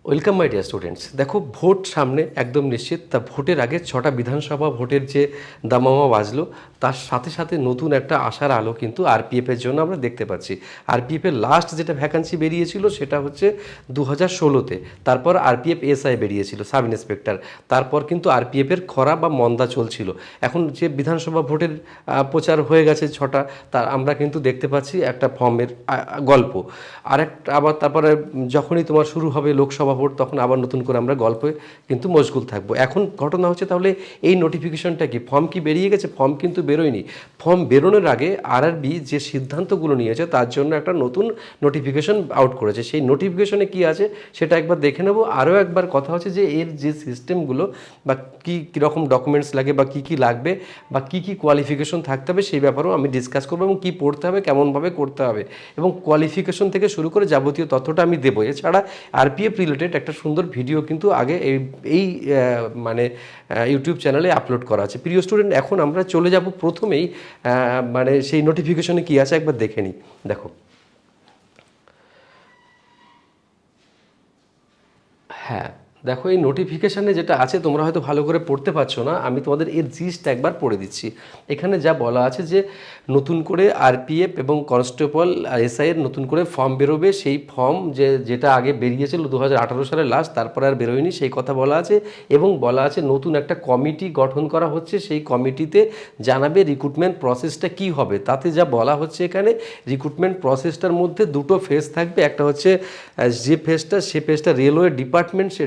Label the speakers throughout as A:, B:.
A: Welcome my dear students. দেখো, vote সামনে একদম নিশ্চিত। তা ভোটের আগে 6টা বিধানসভা ভোটের যে দামামা বাজলো, তার সাথে সাথে নতুন একটা আশার আলো কিন্তু আরপিএফের জন্য আমরা দেখতে পাচ্ছি। আরপিএফের লাস্ট যেটা ভ্যাকান্সি বেরিয়েছিল সেটা হচ্ছে 2016-তে। তারপর আরপিএফ এসআই বেরিয়েছিল, সাব ইন্সপেক্টর। তারপর কিন্তু আরপিএফের খরা বা মন্দা চলছিল। এখন যে বিধানসভা ভোটের প্রচার হয়ে গেছে 6টা, তার আমরা কিন্তু দেখতে পাচ্ছি একটা ফর্মের গল্প। আবার তারপরে যখনই তোমার শুরু হবে লোকসভা ভোট, তখন আবার নতুন করে আমরা গল্পে কিন্তু মশগুল থাকবো। এখন ঘটনা হচ্ছে, তাহলে এই নোটিফিকেশনটা কি, ফর্ম কি বেরিয়ে গেছে? ফর্ম কিন্তু বেরোয়নি। ফর্ম বেরোনোর আগে আরআরবি যে সিদ্ধান্তগুলো নিয়েছে তার জন্য একটা নতুন নোটিফিকেশন আউট করেছে। সেই নোটিফিকেশনে কি আছে সেটা একবার দেখে নেব। আরও একবার কথা হচ্ছে যে এর যে সিস্টেমগুলো বা কীরকম ডকুমেন্টস লাগে বা কী লাগবে বা কী কোয়ালিফিকেশন থাকতে হবে সেই ব্যাপারেও আমি ডিসকাস করবো, এবং কী পড়তে হবে, কেমনভাবে করতে হবে, এবং কোয়ালিফিকেশন থেকে শুরু করে যাবতীয় তথ্যটা আমি দেবো। এছাড়া আরপিএফ রিলেটেড একটা সুন্দর ভিডিও কিন্তু আগে এই মানে ইউটিউব চ্যানেলে আপলোড করা আছে। প্রিয় স্টুডেন্ট, এখন আমরা চলে যাব প্রথমেই মানে সেই নোটিফিকেশনে কী আছে একবার দেখে নিই। দেখো, হ্যাঁ, দেখো এই নোটিফিকেশানে যেটা আছে তোমরা হয়তো ভালো করে পড়তে পারছো না, আমি তোমাদের এর জিস্ট একবার পড়ে দিচ্ছি। এখানে যা বলা আছে যে নতুন করে আরপিএফ এবং কনস্টেবল এসআইয়ের নতুন করে ফর্ম বেরোবে। সেই ফর্ম যেটা আগে বেরিয়েছিল 2018 সালের লাস্ট, তারপরে আর বেরোয়নি, সেই কথা বলা আছে। এবং বলা আছে নতুন একটা কমিটি গঠন করা হচ্ছে, সেই কমিটিতে জানাবে রিক্রুটমেন্ট প্রসেসটা কি হবে। তাতে যা বলা হচ্ছে এখানে, রিক্রুটমেন্ট প্রসেসটার মধ্যে দুটো ফেজ থাকবে। একটা হচ্ছে যে ফেজটা, সে ফেজটা রেলওয়ে ডিপার্টমেন্ট, সে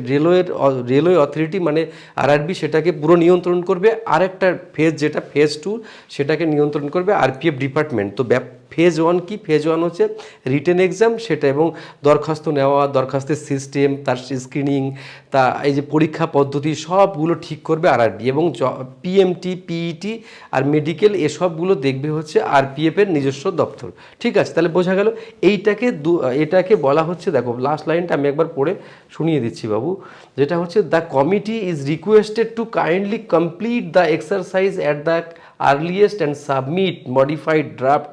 A: রেলওয়ে অথরিটি মানে আরআরবি সেটাকে পুরো নিয়ন্ত্রণ করবে। আর একটা ফেজ যেটা ফেজ 2, সেটাকে নিয়ন্ত্রণ করবে আরপিএফ ডিপার্টমেন্ট। তো ফেজ 1 কি? ফেজ 1 হচ্ছে রিটেন এক্সাম, সেটা এবং দরখাস্ত নেওয়া, দরখাস্তের সিস্টেম, তার স্ক্রিনিং, তা এই যে পরীক্ষা পদ্ধতি সবগুলো ঠিক করবে আরআরবি। এবং পিএমটি, পিইটি আর মেডিকেল এসবগুলো দেখবে হচ্ছে আরপিএফের নিজস্ব দপ্তর। ঠিক আছে, তাহলে বোঝা গেল। এটাকে বলা হচ্ছে, দেখো লাস্ট লাইনটা আমি একবার পড়ে শুনিয়ে দিচ্ছি বাবু, যেটা হচ্ছে the committee is requested to kindly complete the exercise at the earliest and submit modified draft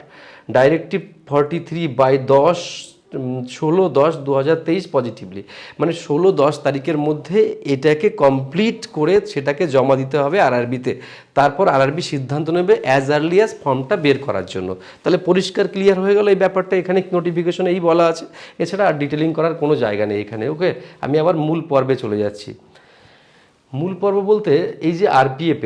A: directive 43 by 16/10/2023 positively. মানে 16-10 তারিখের মধ্যে এটাকে কমপ্লিট করে সেটাকে জমা দিতে হবে আরআরবিতে। তারপর আরআরবি সিদ্ধান্ত নেবে অ্যাজ আর্লি অ্যাজ ফর্মটা বের করার জন্য। তাহলে পরিষ্কার ক্লিয়ার হয়ে গেল এই ব্যাপারটা। এখানে নোটিফিকেশনে এই বলা আছে, এছাড়া আর ডিটেলিং করার কোনো জায়গা নেই এখানে। ওকে, আমি আবার মূল পর্বে চলে যাচ্ছি। মূল পর্ব বলতে এই যে আরপিএফ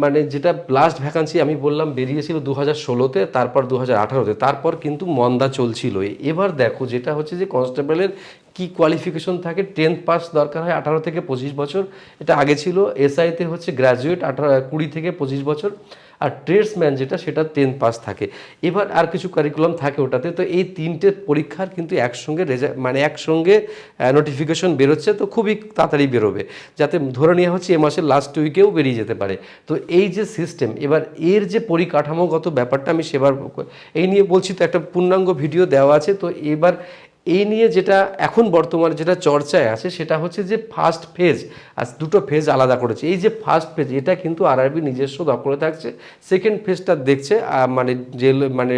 A: মানে যেটা লাস্ট ভ্যাকান্সি আমি বললাম বেরিয়েছিল 2016-তে, তারপর 2018-তে, তারপর কিন্তু মন্দা চলছিল। এবার দেখো যেটা হচ্ছে যে কনস্টেবলের কি কোয়ালিফিকেশন থাকে, 10th পাস দরকার হয়, 18 থেকে 25 বছর, এটা আগে ছিল। এসআইতে হচ্ছে গ্র্যাজুয়েট, 20 থেকে 25 বছর। আর ট্রেডসম্যান যেটা, সেটা 10th পাস থাকে। এবার আর কিছু কারিকুলাম থাকে ওটাতে। তো এই তিনটে পরীক্ষার কিন্তু একসঙ্গে একসঙ্গে নোটিফিকেশন বেরোচ্ছে। তো খুবই তাড়াতাড়ি বেরোবে, যাতে ধরে নেওয়া হচ্ছে এ মাসের লাস্ট উইকেও বেরিয়ে যেতে পারে। তো এই যে সিস্টেম, এবার এর যে পরিকাঠামোগত ব্যাপারটা আমি সেবার এই নিয়ে বলছি, তো একটা পূর্ণাঙ্গ ভিডিও দেওয়া আছে। তো এবার এই নিয়ে যেটা এখন বর্তমানে যেটা চর্চায় আছে সেটা হচ্ছে যে ফার্স্ট ফেজ, আর দুটো ফেজ আলাদা করেছে। এই যে ফার্স্ট ফেজ, এটা কিন্তু আরআরবি নিজস্ব দখলে থাকছে। সেকেন্ড ফেজটা দেখছে মানে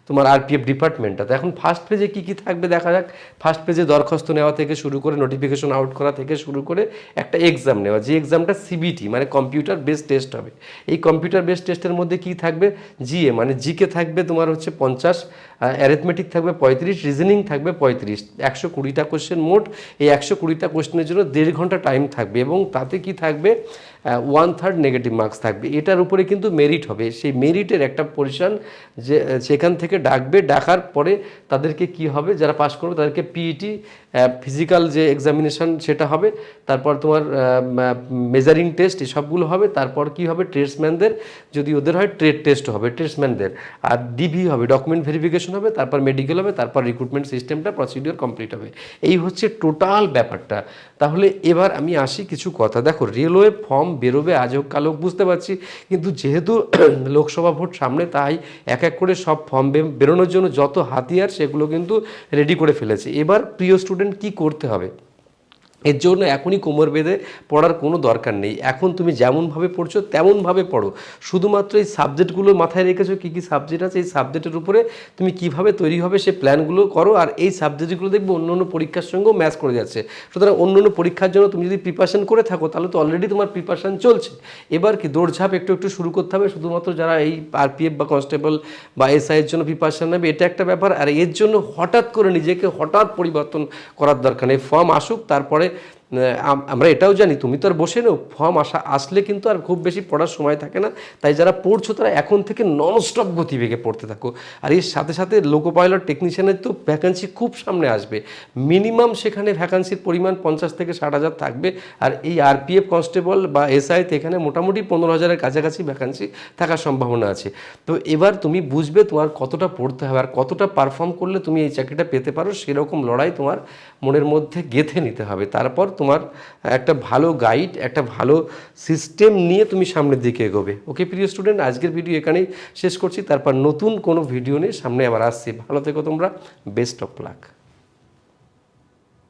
A: তোমার আরপিএফ ডিপার্টমেন্টটা। তো এখন ফার্স্ট পেজে কী কী থাকবে দেখা যাক। ফার্স্ট পেজে দরখাস্ত নেওয়া থেকে শুরু করে, নোটিফিকেশন আউট করা থেকে শুরু করে একটা এক্সাম নেওয়া, যে এক্সামটা সিবিটি মানে কম্পিউটার বেসড টেস্ট হবে। এই কম্পিউটার বেসড টেস্টের মধ্যে কী থাকবে, জিএ মানে জিকে থাকবে তোমার হচ্ছে 50, অ্যারিথমেটিক থাকবে 35, রিজনিং থাকবে 35, 120টা কোশ্চেন মোট। এই 120টা কোশ্চেনের জন্য 1.5 ঘন্টা টাইম থাকবে, এবং তাতে কি থাকবে, 1/3 নেগেটিভ মার্কস থাকবে। এটার উপরে কিন্তু মেরিট হবে। সেই মেরিটের একটা পোর্শন যে সেখান থেকে ডাকার পরে তাদেরকে কি হবে, যারা পাস করবে তাদেরকে পিইটি ফিজিক্যাল যে এক্সামিনেশন সেটা হবে। তারপর তোমার মেজারিং টেস্ট এসবগুলো হবে। তারপর কি হবে, ট্রেডসম্যানদের যদি ওদের হয় ট্রেড টেস্ট হবে ট্রেডসম্যানদের, আর ডিভি হবে, ডকুমেন্ট ভেরিফিকেশন হবে, তারপর মেডিকেল হবে, তারপর রিক্রুটমেন্ট সিস্টেমটা প্রসিডিওর কমপ্লিট হবে। এই হচ্ছে টোটাল ব্যাপারটা। তাহলে এবার আমি আসি কিছু কথা। দেখো, রেলওয়ে ফর্ম বেরোবে আজ হোক কাল হোক বুঝতে পারছি, কিন্তু যেহেতু লোকসভা ভোট সামনে, তাই এক এক করে সব ফর্ম বেরোনোর জন্য যত হাতিয়ার সেগুলো কিন্তু রেডি করে ফেলেছে। এবার প্রিয় স্টুডেন্ট কি করতে হবে, এর জন্য এখনই কোমর বেঁধে পড়ার কোনো দরকার নেই। এখন তুমি যেমনভাবে পড়ছো তেমনভাবে পড়ো, শুধুমাত্র এই সাবজেক্টগুলো মাথায় রেখেছো কী কী সাবজেক্ট আছে, এই সাবজেক্টের উপরে তুমি কীভাবে তৈরি হবে সে প্ল্যানগুলো করো। আর এই সাবজেক্টগুলো দেখবে অন্য অন্য পরীক্ষার সঙ্গেও ম্যাচ করে যাচ্ছে। সুতরাং অন্য অন্য পরীক্ষার জন্য তুমি যদি প্রিপারেশন করে থাকো তাহলে তো অলরেডি তোমার প্রিপারেশন চলছে। এবার কি দৌড়ঝাঁপ একটু একটু শুরু করতে হবে, শুধুমাত্র যারা এই RPF বা কনস্টেবল বা SI-এর জন্য প্রিপারেশন নেবে এটা একটা ব্যাপার। আর এর জন্য হঠাৎ করে নিজেকে হঠাৎ পরিবর্তন করার দরকার নেই। ফর্ম আসুক, তারপরে আমরা এটাও জানি তুমি তো আর বসে নেও, ফর্ম আসলে কিন্তু আর খুব বেশি পড়ার সময় থাকে না। তাই যারা পড়ছো তারা এখন থেকে ননস্টপ গতিবেগে পড়তে থাকো। আর এর সাথে সাথে লোকো পাইলট টেকনিশিয়ানের তো ভ্যাকান্সি খুব সামনে আসবে, মিনিমাম সেখানে ভ্যাকান্সির পরিমাণ 50 থেকে 60,000 থাকবে। আর এই RPF কনস্টেবল বা SI-তে এখানে মোটামুটি 15,000-এর কাছাকাছি ভ্যাকান্সি থাকার সম্ভাবনা আছে। তো এবার তুমি বুঝবে তোমার কতটা পড়তে হবে আর কতটা পারফর্ম করলে তুমি এই চাকরিটা পেতে পারো, সেরকম লড়াই তোমার মনের মধ্যে গেঁথে নিতে হবে। তারপর তোমার একটা ভালো গাইড, একটা ভালো সিস্টেম নিয়ে তুমি সামনের দিকে এগোবে। ওকে প্রিয় স্টুডেন্ট, আজকের ভিডিও এখানেই শেষ করছি, তারপর নতুন কোনো ভিডিও নিয়ে সামনে আবার আসছি। ভালো থেকো তোমরা, বেস্ট অফ লাক।